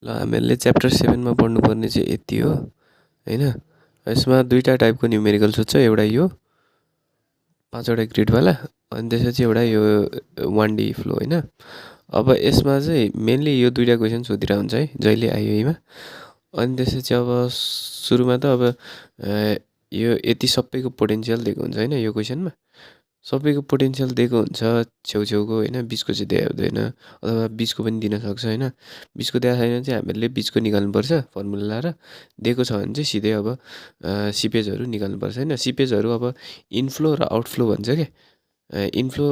ल हामीहरूले च्याप्टर 7 मा पढ्नुपर्ने चाहिँ यति हो हैन। यसमा दुईटा टाइपको न्युमेरिकल्स हुन्छ, एउटा यो 5 वटा ग्रिडवाला अनि त्यसपछि एउटा यो 1D फ्लो हैन। अब यसमा चाहिँ मेनली यो दुईटा क्वेसन सोधिरहेको हुन्छ है जहिले आइयुमा। अनि त्यसपछि अब सुरुमा त अब यो यति सबैको पोटेन्सियल दिएको हुन्छ हैन। यो क्वेसनमा सबैको पोटेन्सियल दिएको हुन्छ छेउछेउको हैन, बिचको चाहिँ दिएको हुँदैन अथवा बिचको पनि दिन सक्छ हैन। बिचको दिएको छैन चाहिँ हामीहरूले बिचको निकाल्नुपर्छ फर्मुला लाएर। दिएको छ भने चाहिँ सिधै अब सिपेजहरू निकाल्नुपर्छ हैन। सिपेजहरू अब इनफ्लो र आउटफ्लो भन्छ के। इनफ्लो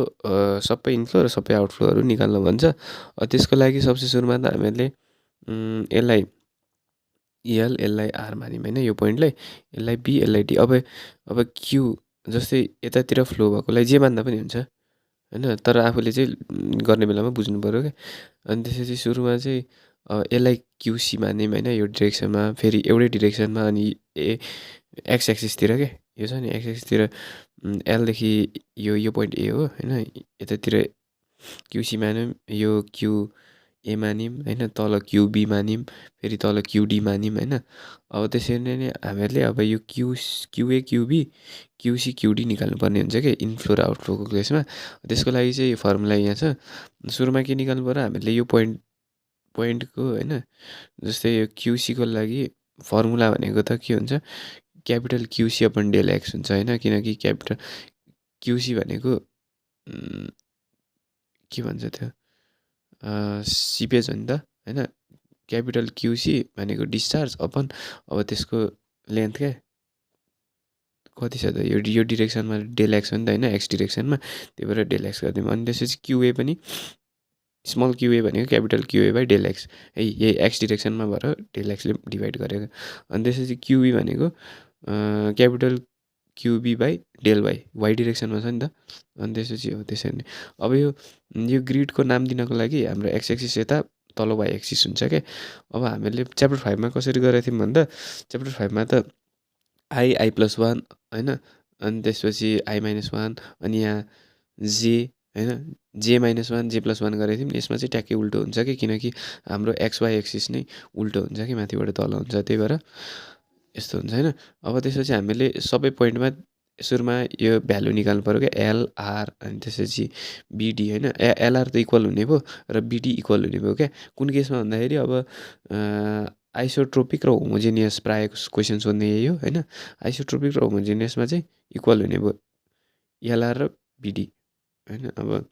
सबै इनफ्लो र सबै आउटफ्लोहरू निकाल्न भन्छ। त्यसको लागि सबसे सुरुमा त हामीहरूले यसलाई एल यसलाई आर मान्यौँ हैन, यो पोइन्टलाई यसलाई बी यसलाई डी। अब क्यु जस्तै यतातिर फ्लो भएकोलाई जे मान्दा पनि हुन्छ हैन, तर आफूले चाहिँ गर्ने बेलामा बुझ्नु पऱ्यो क्या। अनि त्यसपछि सुरुमा चाहिँ यसलाई क्युसी मान्यौँ हैन, यो डिरेक्सनमा फेरि एउटै डिरेक्सनमा अनि एक्स एक्सिसतिर के यो छ नि एक्स एक्सिसतिर एलदेखि यो पोइन्ट ए हो हैन। यतातिर क्युसी मान्यौँ, यो क्यु ए मान्यौँ हैन, तल क्युबी मान्यौँ, फेरि तल क्युडी मान्यौँ हैन। अब त्यसरी नै हामीहरूले अब यो क्युए क्युबी क्युसी क्युडी निकाल्नुपर्ने हुन्छ क्या इनफ्लो र आउटफ्लोको केसमा। त्यसको लागि चाहिँ फर्मुला यहाँ छ। सुरुमा के निकाल्नु पर्यो हामीहरूले यो पोइन्टको हैन। जस्तै यो क्युसीको लागि फर्मुला भनेको त के हुन्छ, क्यापिटल क्युसी अपन डेल एक्स हुन्छ हैन। किनकि क्यापिटल क्युसी भनेको के भन्छ त्यो सिपेज हो नि त हैन। क्यापिटल क्युसी भनेको डिस्चार्ज अपन अब त्यसको लेन्थ क्या कति छ त, यो डिरेक्सनमा डेल एक्स हो नि त हैन, एक्स डिरेक्सनमा, त्यही भएर डेल एक्स गरिदिउँ। अनि त्यसपछि क्युए पनि स्मल क्युए भनेको क्यापिटल क्युए बाई डेल एक्स है, यही एक्स डिरेक्सनमा भएर डेल एक्सले डिभाइड गरेको। अनि त्यसपछि क्युबी भनेको capital QB by del Y डिरेक्सनमा छ नि त। अनि त्यसपछि हो त्यसरी नै। अब यो ग्रिडको नाम दिनको लागि हाम्रो एक्स एक्सिस यता तल वाइ एक्सिस हुन्छ क्या। अब हामीहरूले च्याप्टर 5 मा कसरी गरेको थियौँ भन्दा च्याप्टर 5 मा त आई प्लस 1 हैन, अनि त्यसपछि आई माइनस 1 अनि यहाँ जे हैन, जे माइनस 1 जे प्लस 1 गरेको थियौँ। यसमा चाहिँ ट्याक्कै उल्टो हुन्छ कि किनकि हाम्रो एक्स वाइ एक्सिस नै उल्टो हुन्छ कि माथिबाट तल हुन्छ, त्यही भएर यस्तो हुन्छ हैन। अब त्यसपछि हामीले सबै पोइन्टमा सुरुमा यो भ्यालु निकाल्नु पऱ्यो क्या एलआर अनि त्यसपछि बिडी हैन। एलआर त इक्वल हुने भयो र बिडी इक्वल हुने भयो क्या। कुन केसमा भन्दाखेरि अब आइसोट्रोपिक र होमोजेनियस प्रायःको क्वेसन सोध्ने यही हो हैन। आइसोट्रोपिक र होमोजेनियसमा चाहिँ इक्वल हुने भयो एलआर र बिडी हैन। अब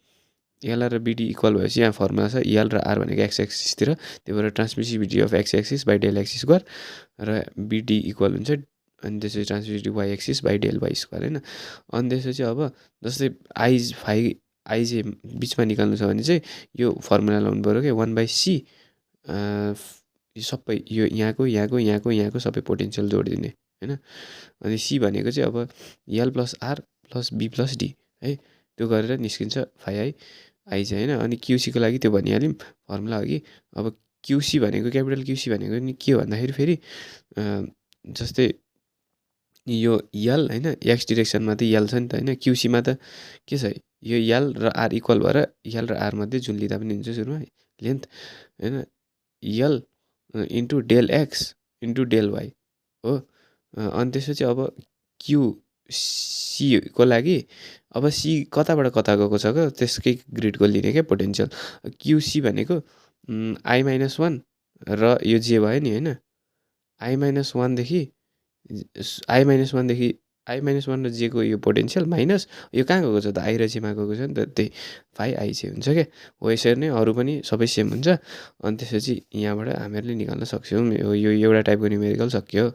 एलआर र बिडी इक्वल भएपछि यहाँ फर्मुला छ एल र आर भनेको एक्स एक्सिसतिर, त्यही भएर transmissivity of X axis by del axis square र बिडी इक्वल हुन्छ अनि त्यसपछि transmissivity Y axis by del Y square हैन। अनि त्यसपछि अब जस्तै आइजे बिचमा निकाल्नु छ भने चाहिँ यो फर्मुला लाउनु पऱ्यो क्या 1/c सबै यो यहाँको यहाँको यहाँको यहाँको सबै पोटेन्सियल जोडिदिने हैन। अनि सी भनेको चाहिँ अब L plus R plus B plus D है, त्यो गरेर निस्किन्छ फाइ आई चाहिँ हैन। अनि क्युसीको लागि त्यो भनिहाल्यौँ फर्मुला अघि। अब क्युसी भनेको क्यापिटल क्युसी भनेको नि के हो भन्दाखेरि फेरि जस्तै यो यल हैन, एक्स डिरेक्सनमा त यल छ नि त हैन। क्युसीमा त के छ यो यल र आर इक्वल भएर यल र आर मध्ये जुन लिँदा पनि हुन्छ सुरुमा लेन्थ हैन, L into del X into del Y हो। अनि त्यसपछि अब क्युसीको लागि अब सी कताबाट कता गएको छ त्यसकै ग्रिडको लिने क्या पोटेन्सियल। क्युसी भनेको आई माइनस 1 र यो जे भयो नि हैन, आई माइनस 1देखि आई माइनस 1 र जेको यो पोटेन्सियल माइनस यो कहाँ गएको छ त आई र जेमा गएको छ नि त, त्यही फाइ आई चाहिँ हुन्छ क्या। हो यसरी नै अरू पनि सबै सेम हुन्छ। अनि त्यसपछि यहाँबाट हामीहरूले निकाल्न सक्छौँ। यो एउटा टाइपको न्युमेरिकल सक्यो।